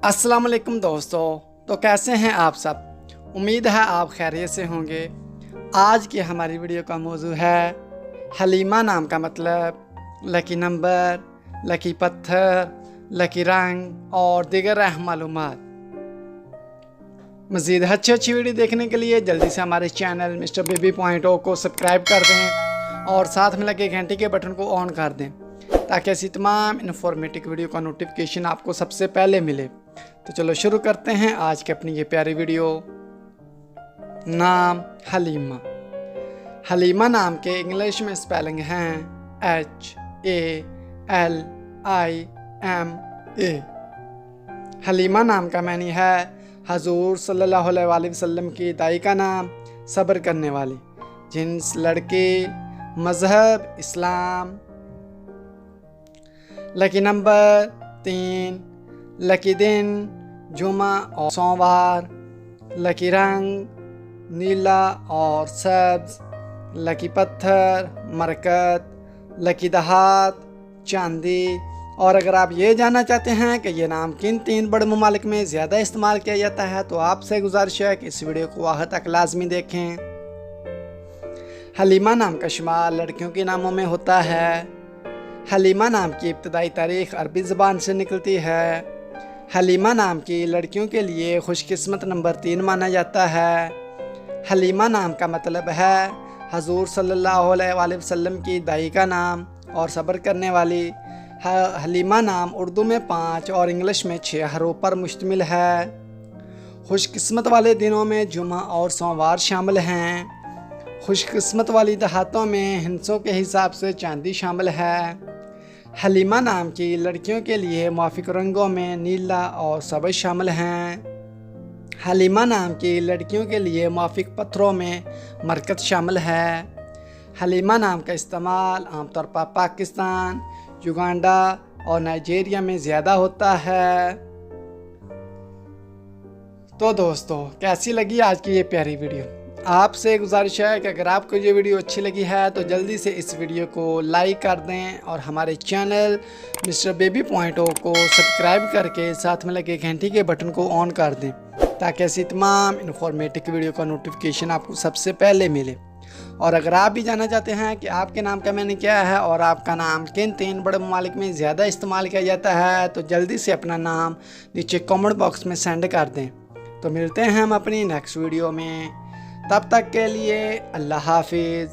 अस्सलाम वालेकुम दोस्तों। तो कैसे हैं आप सब? उम्मीद है आप खैरियत से होंगे। आज की हमारी वीडियो का मौजू है हलीमा नाम का मतलब, लकी नंबर, लकी पत्थर, लकी रंग और दीगर अहम मालूमात। मज़ीद अच्छी वीडियो देखने के लिए जल्दी से हमारे channel mister baby point O को सब्सक्राइब कर दें और साथ में लगे घंटी के बटन को ऑन कर दें ताकि ऐसी तमाम इन्फॉर्मेटिव वीडियो का नोटिफिकेशन आपको सबसे पहले मिले। तो चलो शुरू करते हैं आज की अपनी ये प्यारी वीडियो। नाम हलीमा। हलीमा नाम के इंग्लिश में स्पेलिंग हैं HALIMA। हलीमा नाम का मानी है हजूर सल्लल्लाहु अलैहि वसल्लम की दाई का नाम, सब्र करने वाली। जिन्स लड़की, मज़हब इस्लाम। लकी नंबर 3, लकी दिन जुमा और सोमवार। लकी रंग नीला और सब्ज। लकी पत्थर मरकत। लकी दहात चांदी। और अगर आप ये जानना चाहते हैं कि ये नाम किन 3 बड़े ममालिक में ज़्यादा इस्तेमाल किया जाता है तो आपसे गुजारिश है कि इस वीडियो को आखिर तक लाजमी देखें। हलीमा नाम का शुमार लड़कियों के नामों में होता है। हलीमा नाम की इब्तदाई तारीख़ अरबी ज़बान से निकलती है। हलीमा नाम की लड़कियों के लिए खुशकिस्मत नंबर 3 माना जाता है। हलीमा नाम का मतलब है हजूर सल्लल्लाहु अलैहि वसल्लम की दाई का नाम और सब्र करने वाली। हलीमा नाम उर्दू में 5 और इंग्लिश में 6 हरूफ पर मुश्तमिल है। खुशकिस्मत वाले दिनों में जुमा और सोमवार शामिल हैं। खुशकिस्मत वाली दहातों में हिंसों के हिसाब से चांदी शामिल है। हलीमा नाम की लड़कियों के लिए मुआफ़िक रंगों में नीला और सब्ज़ शामिल हैं। हलीमा नाम की लड़कियों के लिए मुआफ़िक पत्थरों में मरकत शामिल है। हलीमा नाम का इस्तेमाल आमतौर पर पाकिस्तान, युगांडा और नाइजीरिया में ज़्यादा होता है। तो दोस्तों, कैसी लगी आज की ये प्यारी वीडियो? आपसे गुजारिश है कि अगर आपको ये वीडियो अच्छी लगी है तो जल्दी से इस वीडियो को लाइक कर दें और हमारे channel mister baby point O को सब्सक्राइब करके साथ में लगे घंटी के बटन को ऑन कर दें ताकि ऐसी तमाम इन्फॉर्मेटिव वीडियो का नोटिफिकेशन आपको सबसे पहले मिले। और अगर आप भी जानना चाहते हैं कि आपके नाम का मैंने क्या है और आपका नाम किन 3 बड़े ममालिक में ज़्यादा इस्तेमाल किया जाता है तो जल्दी से अपना नाम नीचे कमेंट बॉक्स में सेंड कर दें। तो मिलते हैं हम अपनी नेक्स्ट वीडियो में, तब तक के लिए अल्लाह हाफिज़।